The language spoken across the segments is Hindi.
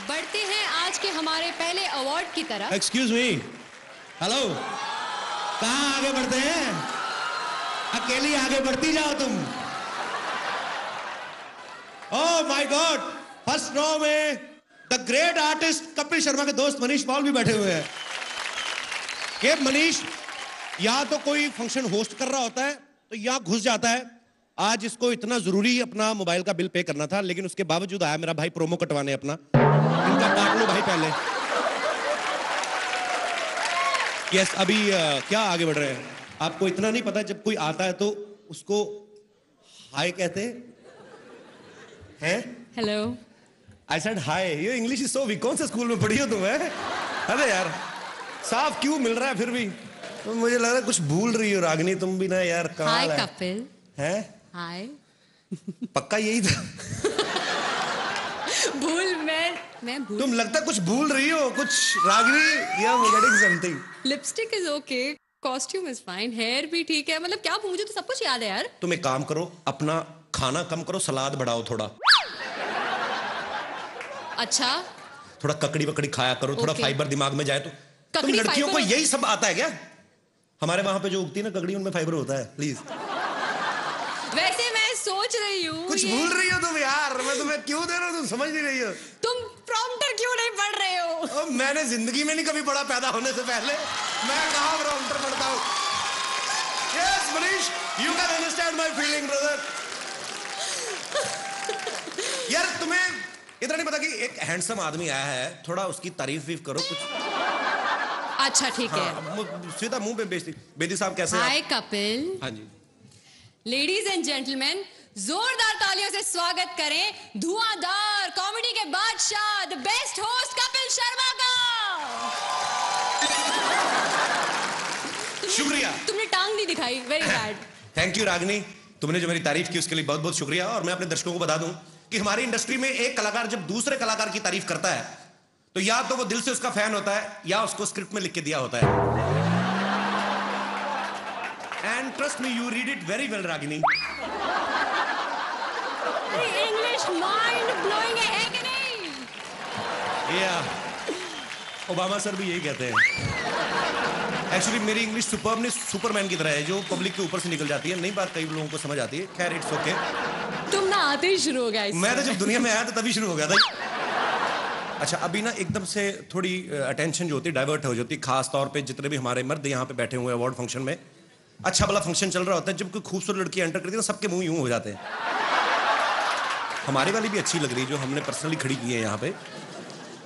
बढ़ते हैं आज के हमारे पहले अवार्ड की तरफ। एक्सक्यूज मी, हेलो, कहाँ आगे बढ़ते हैं? अकेली आगे बढ़ती जाओ तुम। Oh my god, first row में the great artist Kapil Sharma के दोस्त मनीष पॉल भी बैठे हुए हैं। ये मनीष यहाँ तो कोई फंक्शन होस्ट कर रहा होता है तो यहाँ घुस जाता है। आज इसको इतना जरूरी अपना मोबाइल का बिल पे करना था, लेकिन उसके बावजूद आया मेरा भाई प्रोमो कटवाने अपना। इनका काट लो भाई पहले। यस, अभी क्या आगे बढ़ रहे हैं? आपको इतना नहीं पता, जब कोई आता है तो उसको हाय कहते हैं। हेलो, आई सेड हाय। ये इंग्लिश इज सो वीक। कौन से स्कूल में पढ़ी हो तुम? अरे यार, साफ क्यों मिल रहा है फिर भी? तो मुझे लग रहा है कुछ भूल रही हो रागिनी तुम भी ना यार। हाय कपिल। है हाय। पक्का यही था? भूल मैं भूल। तुम लगता कुछ भूल रही हो कुछ रागिनी, या getting something. Lipstick is okay, costume is fine, hair भी ठीक है। मतलब क्या, मुझे तो सब कुछ याद है यार। तुम एक काम करो, अपना खाना कम करो, सलाद बढ़ाओ थोड़ा। अच्छा, थोड़ा ककड़ी वकड़ी खाया करो, थोड़ा फाइबर दिमाग में जाए तो। तुम लड़कियों को यही सब आता है क्या? हमारे वहां पे जो उगती है ना ककड़ी, उनमें फाइबर होता है। प्लीज। वैसे मैं सोच रही हूँ कुछ भूल रही हो तुम यार। मैं तुम्हें क्यों दे रहा हूँ, तुम समझ नहीं रही हो। तुम प्रॉम्प्टर क्यों नहीं पढ़ रहे हो? मैंने जिंदगी में नहीं कभी पढ़ा, पैदा होने से पहले। मैं कहाँ प्रॉम्प्टर पढ़ता हूँ। Yes Manish, you can understand my feeling brother. यार तुम्हें इतना नहीं पता कि एक हैंडसम आदमी आया है, थोड़ा उसकी तारीफ भी करो कुछ। अच्छा ठीक है। सीधा मुंह पे बेइज्जती। बेदी साहब कैसे हैं? हाय कपिल। हाँ जी। लेडीज एंड जेंटलमैन, जोरदार तालियों से स्वागत करें धुआंधार कॉमेडी के बादशाह, the best host Kapil Sharma का। शुक्रिया। तुमने टांग नहीं दिखाई, very bad. Thank you Ragini, तुमने जो मेरी तारीफ की उसके लिए बहुत बहुत शुक्रिया। और मैं अपने दर्शकों को बता दूं कि हमारी इंडस्ट्री में एक कलाकार जब दूसरे कलाकार की तारीफ करता है तो या तो वो दिल से उसका फैन होता है या उसको स्क्रिप्ट में लिख के दिया होता है। And trust me, you read it very well Ragini. English mind blowing है कि नहीं? या ओबामा सर भी यही कहते हैं। एक्चुअली मेरी इंग्लिश सुपर्ब नहीं, सुपरमैन की तरह है जो पब्लिक के ऊपर से निकल जाती है। नई बात कई लोगों को समझ आती है। खैर इट्स ओके। तुम ना आते ही शुरू हो गया। मैं तो जब दुनिया में आया था तभी शुरू हो गया था। अच्छा, अभी ना एकदम से थोड़ी अटेंशन जो होती है डाइवर्ट हो जाती है, खास तौर पे जितने भी हमारे मर्द यहाँ पे बैठे हुए हैं अवार्ड फंक्शन में। अच्छा भला फंक्शन चल रहा होता है, जब कोई खूबसूरत लड़की एंटर करती है ना सबके मुंह यूं हो जाते हैं। हमारी वाली भी अच्छी लग रही जो हमने पर्सनली खड़ी की है यहाँ पे।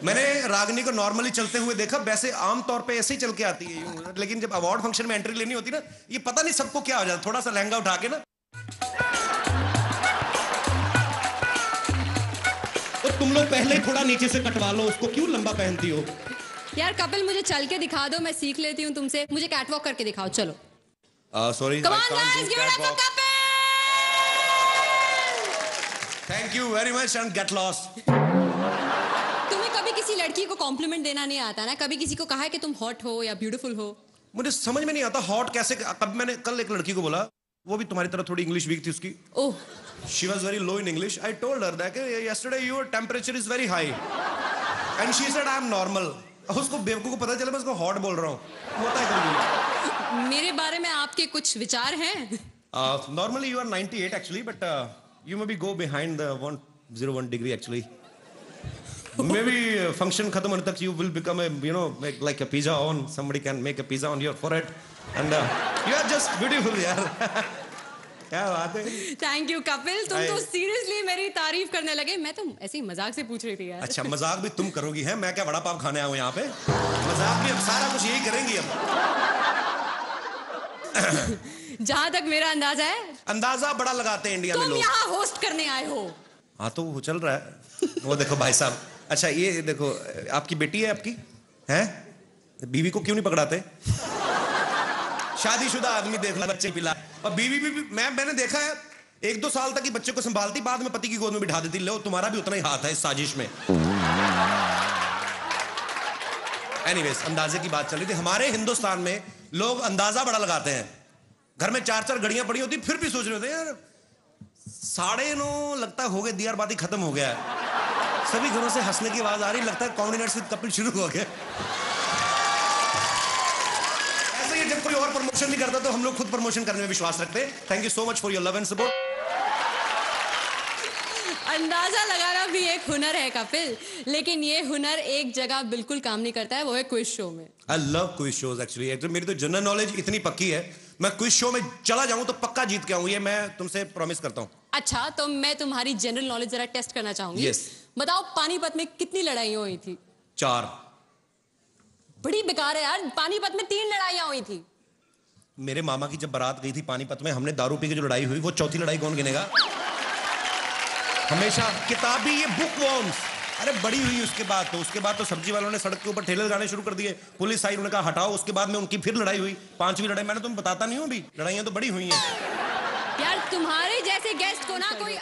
मैंने रागिनी को नॉर्मली चलते हुए देखा, वैसे आमतौर पे ऐसे ही चल के आती है यूं, लेकिन जब अवार्ड फंक्शन में एंट्री लेनी होती ना, ये पता नहीं सबको क्या हो जाता, थोड़ा सा लहंगा उठा के ना तो तुम लोग पहले ही थोड़ा नीचे से कटवा लो उसको, क्यों लंबा पहनती हो? यार कपिल, मुझे चल के दिखा दो, मैं सीख लेती हूँ तुमसे। मुझे कैटवॉक करके दिखाओ, चलो। Sorry, Come on guys, give it up for Kapil! Thank you very much and get lost. तुम्हें कभी किसी लड़की को कॉम्प्लीमेंट देना नहीं आता ना? कभी किसी को कहा है कि तुम हॉट हो या ब्यूटीफुल हो? मुझे समझ में नहीं आता हॉट कैसे। कब मैंने कल एक लड़की को बोला, वो भी तुम्हारी तरह थोड़ी इंग्लिश वीक थी उसकी। Oh, she was very low in English. I told her that yesterday your temperature is very high and she said I am normal. उसको बेवकूफ को पता चला मैं उसको हॉट बोल रहा हूँ। होता है कभी। मेरे बारे में आपके कुछ विचार हैं? Normally you are 98 actually, but you maybe go behind the 101 degree actually. Maybe function खत्म होने तक you will become a you know like a pizza on, somebody can make a pizza on your forehead and you are just beautiful यार। क्या बात है। थैंक यू कपिल, तुम तो सीरियसली मेरी तारीफ करने लगे। मैं तो ऐसे ही मजाक से पूछ रही थी यार। अच्छा, मजाक भी तुम करोगी? हैं, मैं क्या वड़ा पाव खाने आया हूँ यहाँ पे? मजाक भी अब सारा कुछ यही करेंगी अब। जहां तक मेरा अंदाजा है, अंदाजा बड़ा लगाते हैं इंडिया में तुम लोग। यहाँ होस्ट करने आए हो। हाँ तो वो चल रहा है। वो देखो भाई साहब। अच्छा ये देखो, आपकी बेटी है आपकी? हैं? बीवी को क्यों नहीं पकड़ाते? शादीशुदा आदमी देख ला, बच्चे पिला। और बीवी भी मैंने देखा है 1-2 साल तक ही बच्चे को संभालती, बाद में पति की गोद में बिठा देती। लो तुम्हारा भी उतना ही हाथ है इस साजिश में। एनीवेज, अंदाजे की बात चल रही थी। हमारे हिंदुस्तान में लोग अंदाजा बड़ा लगाते हैं। घर में 4-4 घड़ियां पड़ी होती, फिर भी सोच रहे होते यार 9:30 लगता हो गए, दियार बाती खत्म हो गया है। सभी घरों से हंसने की आवाज आ रही, लगता है कॉमेडी नाइट्स विद कपिल शुरू हो गया। ऐसे ही जब कोई और प्रमोशन नहीं करता तो हम लोग खुद प्रमोशन करने में विश्वास रखते हैं। Thank you so much for your love and support. अंदाजा लगाना भी एक हुनर है कपिल, लेकिन ये हुनर एक जगह बिल्कुल काम नहीं करता है, वो है क्विज शो में। I love quiz shows actually. मेरी तो जनरल नॉलेज इतनी पक्की है, मैं क्विज शो में चला जाऊं तो पक्का जीत के आऊं, ये मैं तुमसे प्रॉमिस करता हूं। अच्छा, तो मैं तुम्हारी जनरल नॉलेज जरा टेस्ट करना चाहूंगी। Yes. बताओ, पानीपत में कितनी लड़ाइयां हुई थी? 4। बड़ी बेकार है यार, पानीपत में 3 लड़ाइयां हुई थी। मेरे मामा की जब बारात गई थी पानीपत में, हमने दारू पी के जो लड़ाई हुई, वो चौथी लड़ाई कौन गिनेगा? हमेशा किताबी ये बुक वॉर्म्स। अरे बड़ी हुई उसके बाद तो सब्जी वालों ने सड़क के ऊपर ठेले लगाने शुरू कर दिए, पुलिस आई, उन्होंने कहा हटाओ। उसके बाद में उनकी फिर लड़ाई हुई, 5वीं लड़ाई। मैंने तुम्हें बताता नहीं हूं अभी, लड़ाइयां तो बड़ी हुई हैं। यार तुम्हारे जैसे गेस्ट को ना कोई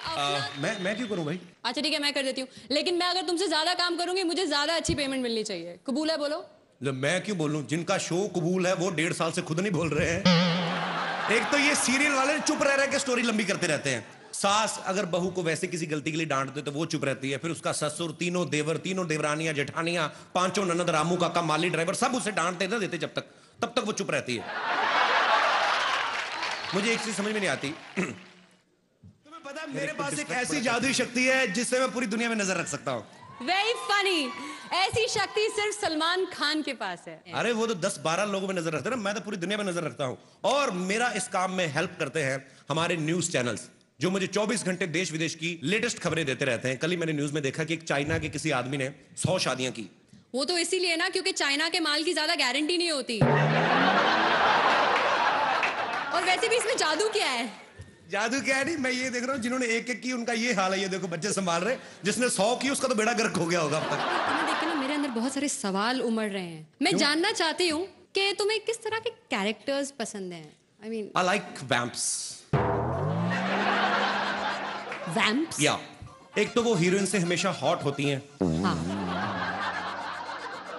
मैं क्यों करूं भाई? अच्छा ठीक है, मैं कर देती हूँ, लेकिन मैं अगर तुमसे ज्यादा काम करूंगी मुझे ज्यादा अच्छी पेमेंट मिलनी चाहिए। कबूल है? बोलो। मैं क्यों बोलूं? जिनका शो कबूल है वो 1.5 साल से खुद नहीं बोल रहे हैं। एक तो ये सीरियल वाले चुप रह रहे के स्टोरी लंबी करते रहते हैं। सास अगर बहू को वैसे किसी गलती के लिए डांट दे तो वो चुप रहती है, फिर उसका ससुर, तीनों देवर, तीनों देवरानियां, जेठानियां, 5 ननद, रामू काका, माली ड्राइवर, सब उसे डांटते ना देते तब तक वो चुप रहती है। मुझे एक चीज समझ में नहीं आती। तुम्हें पता है मेरे पास एक ऐसी जादुई शक्ति है जिससे मैं पूरी दुनिया में नजर रख सकता हूं। Very funny. ऐसी शक्ति सिर्फ सलमान खान के पास है। अरे वो तो 10-12 लोगों में नजर रखते हैं ना, मैं तो पूरी दुनिया में नजर रखता हूं। और मेरा इस काम में हेल्प करते हैं हमारे न्यूज चैनल्स, जो मुझे 24 घंटे देश विदेश की लेटेस्ट खबरें देते रहते हैं। कल ही मैंने न्यूज में देखा कि एक चाइना के किसी आदमी ने 100 शादियां की। वो तो इसीलिए ना क्योंकि चाइना के माल की ज्यादा गारंटी नहीं होती। और वैसे भी इसमें जादू क्या है? जादू क्या है? नहीं, मैं ये देख रहा हूँ जिन्होंने एक की उनका ये हाल है। ये देखो बच्चे संभाल रहे, जिसने 100 की उसका तो बेड़ा गर्क हो गया होगा अब तक। तुम्हें देख के ना मेरे अंदर बहुत सारे सवाल उमड़ रहे हैं। मैं जानना चाहती हूँ कि तुम्हें किस तरह के कैरेक्टर्स पसंद हैं? I mean, I like vamps. Vamps? या एक तो वो हीरोइन से हमेशा हॉट होती हैं। हाँ।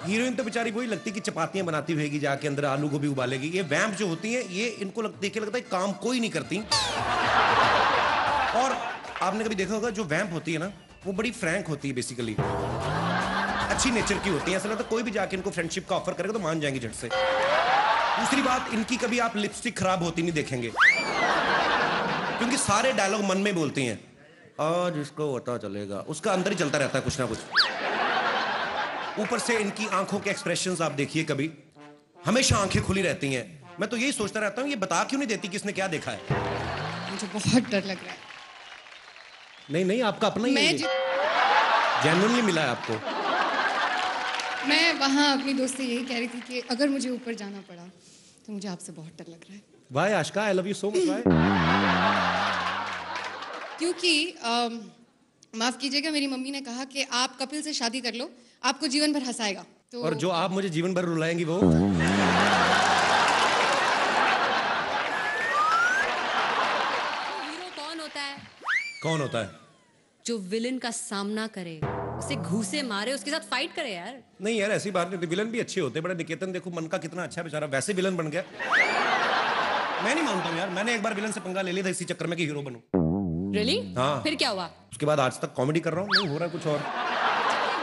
हीरोइन तो बेचारी वही लगती कि चपातियां बनाती होगी, जाके अंदर आलू गोभी उबालेगी। ये वैम्प जो होती हैं, ये इनको देख के लगता है काम कोई नहीं करती। और आपने कभी देखा होगा जो वैम्प होती है ना, वो बड़ी फ्रैंक होती है, बेसिकली अच्छी नेचर की होती है। ऐसा लगता है कोई भी जाके इनको फ्रेंडशिप का ऑफर करेगा तो मान जाएंगी झट से। दूसरी बात, इनकी कभी आप लिपस्टिक खराब होती नहीं देखेंगे, क्योंकि सारे डायलॉग मन में बोलती हैं। आज इसको पता चलेगा, उसका अंदर ही चलता रहता है कुछ ना कुछ। ऊपर से इनकी आंखों के एक्सप्रेशंस आप देखिए, कभी हमेशा आंखें खुली रहती हैं। मैं तो यही सोचता रहता हूँ, ये बता क्यों नहीं देती किसने क्या देखा है। मुझे बहुत डर लग रहा है। नहीं, आपका अपना ही मैं जेन्युइनली मिला है आपको। मैं वहाँ अपनी दोस्त से यही कह रही थी कि अगर मुझे ऊपर जाना पड़ा तो मुझे आपसे बहुत डर लग रहा है। Why Ashika, I love you so much. Why? क्योंकि माफ कीजिएगा, मेरी मम्मी ने कहा कि आप कपिल से शादी कर लो, आपको जीवन भर हंसाएगा। तो और जो आप मुझे जीवन भर रुलाएंगी वो? हीरो कौन होता है? कौन होता है? जो विलन का सामना करे, उसे घूसे मारे, उसके साथ फाइट करे यार। नहीं यार, ऐसी बात नहीं होती। विलन भी अच्छे होते हैं। बड़ा निकेतन देखो, मन का कितना अच्छा बेचारा, वैसे विलन बन गया। मैं नहीं मानता हूँ यार, मैंने एक बार विलन से पंगा ले लिया था इसी चक्कर में कि हीरो बनूं। रियली? हाँ। फिर क्या हुआ? उसके बाद आज तक कॉमेडी कर रहा हूँ, नहीं हो रहा कुछ और। एक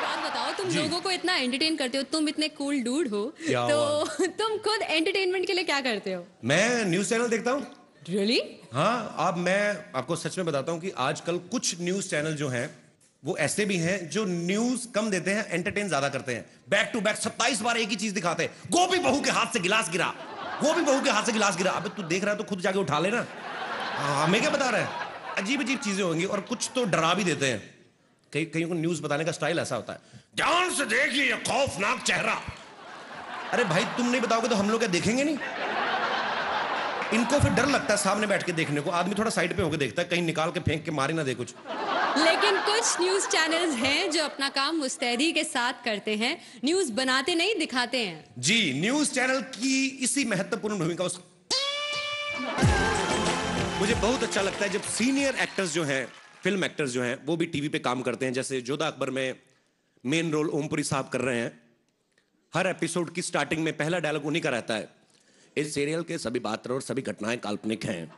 बात बताओ, तुम लोगों को इतना एंटरटेन करते हो, तुम इतने कूल डूड हो, क्या तो तुम खुद एंटरटेनमेंट के लिए क्या करते हो? मैं न्यूज चैनल देखता हूँ। रियली? हाँ, अब मैं आपको सच में बताता हूँ कि आजकल कुछ न्यूज चैनल जो हैं वो ऐसे भी हैं जो न्यूज कम देते हैं, एंटरटेन ज्यादा करते हैं। बैक टू बैक 27 बार एक ही चीज दिखाते हैं। गोभी बहू के हाथ से गिलास गिरा, गोभी बहू के हाथ से गिलास गिरा। अबे तू देख रहा है तो खुद जाके उठा लेना। हमें क्या बता रहा है? अजीब अजीब चीजें होंगी, और कुछ तो डरा भी देते हैं। कहीं को न्यूज बताने का स्टाइल ऐसा होता है, ध्यान से देखिए खौफनाक चेहरा। अरे भाई, तुम नहीं बताओगे तो हम लोग क्या देखेंगे नहीं? इनको फिर डर लगता है सामने बैठ के देखने को। आदमी थोड़ा साइड पे होकर देखता है, कहीं निकाल के फेंक के मारी ना दे कुछ। लेकिन कुछ न्यूज चैनल्स हैं जो अपना काम मुस्तैदी के साथ करते हैं, न्यूज बनाते नहीं दिखाते हैं। जी, न्यूज चैनल की इसी महत्वपूर्ण भूमिका मुझे बहुत अच्छा लगता है जब सीनियर एक्टर्स जो हैं, फिल्म एक्टर्स जो हैं, वो भी टीवी पे काम करते हैं। जैसे जोधा अकबर में मेन रोल ओमपुरी साहब कर रहे हैं। हर एपिसोड की स्टार्टिंग में पहला डायलॉग उन्हीं का रहता है, इस सीरियल के सभी पात्र और सभी घटनाएं काल्पनिक हैं,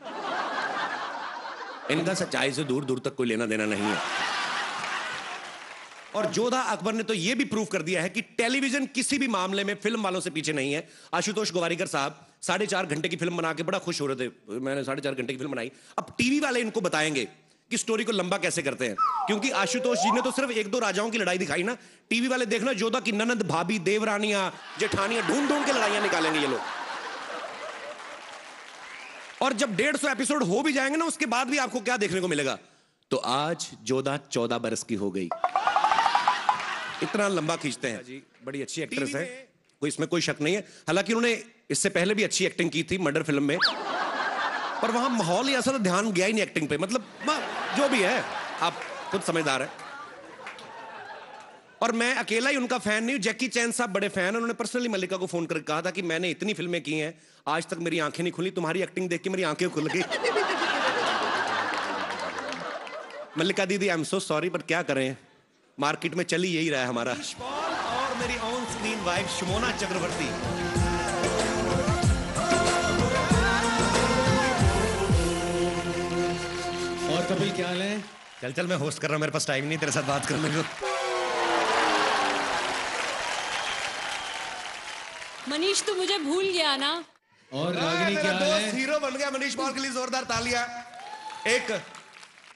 इनका सच्चाई से दूर दूर तक कोई लेना देना नहीं है। और जोधा अकबर ने तो यह भी प्रूव कर दिया है कि टेलीविजन किसी भी मामले में फिल्म वालों से पीछे नहीं है। आशुतोष गोवारिकर साहब 4.5 घंटे की फिल्म बना के बड़ा खुश हो रहे थे, मैंने 4.5 घंटे की फिल्म बनाई। अब टीवी वाले इनको बताएंगे कि स्टोरी को लंबा कैसे करते हैं, क्योंकि आशुतोष जी ने तो सिर्फ 1-2 राजाओं की लड़ाई दिखाई ना। टीवी वाले देखना जोधा की ननद, भाभी, देवरानियां, जेठानियां ढूंढ ढूंढ के लड़ाइयां निकालेंगे ये लोग। और जब 150 एपिसोड हो भी जाएंगे ना, उसके बाद भी आपको क्या देखने को मिलेगा? तो आज जोधा 14 बरस की हो गई। इतना लंबा खींचते हैं जी। बड़ी अच्छी एक्ट्रेस है, कोई इसमें कोई शक नहीं है। हालांकि उन्होंने इससे पहले भी अच्छी एक्टिंग की थी मर्डर फिल्म में, पर वहां माहौल ही ऐसा था, ध्यान गया ही नहीं एक्टिंग पे। मतलब जो भी है, आप खुद समझदार है। और मैं अकेला ही उनका फैन नहीं हूं, जैकी चैन साहब बड़े फैन हैं। उन्होंने पर्सनली मल्लिका को फोन करके कहा था कि मैंने इतनी फिल्में की हैं, आज तक मेरी आंखें नहीं खुली, तुम्हारी एक्टिंग देख के मेरी आंखें खुल गई। मल्लिका दीदी, आई एम सो सॉरी, पर क्या करें, मार्केट में चली यही रहा है हमारा। और मेरी ऑन स्क्रीन वाइफ शुमोना चक्रवर्ती। और कपिल क्या हाल है? चल मैं होस्ट कर रहा हूं, मेरे पास टाइम नहीं तेरे साथ बात करने को। मनीष तू मुझे भूल गया ना। और रागिनी क्या हाल है? हीरो बन गया मनीष पॉल के लिए जोरदार तालियां। एक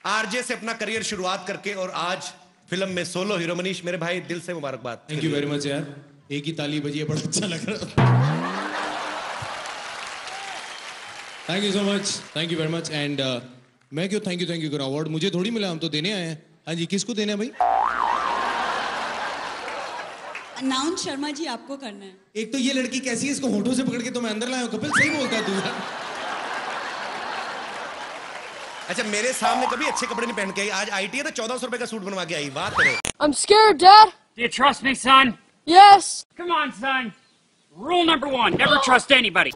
आरजे से अपना करियर शुरुआत करके और आज फिल्म में सोलो हीरो। मनीष मेरे भाई, दिल से मुबारकबाद। थैंक यू वेरी मच यार, एक ही ताली बजी है, बड़ा अच्छा लग रहा। Thank you so much, thank you very much. And मैं क्यों थैंक यू करूं? अवार्ड मुझे थोड़ी मिला, हम तो देने आए हैं। हाँ जी, किसको देना है भाई? अनाउंस शर्मा जी आपको करना है। एक तो ये लड़की कैसी है, इसको होठों से पकड़ के तो मैं अंदर लाया हूं। कपिल सही बोलता है तू यार। अच्छा, मेरे सामने कभी अच्छे कपड़े नहीं पहन के आई, आज आईटी है तो 1400 रुपए का सूट बनवा के आई। बात करो। I'm scared, Dad. Do you trust me, son? Yes. Come on, son. Rule number 1, never trust anybody.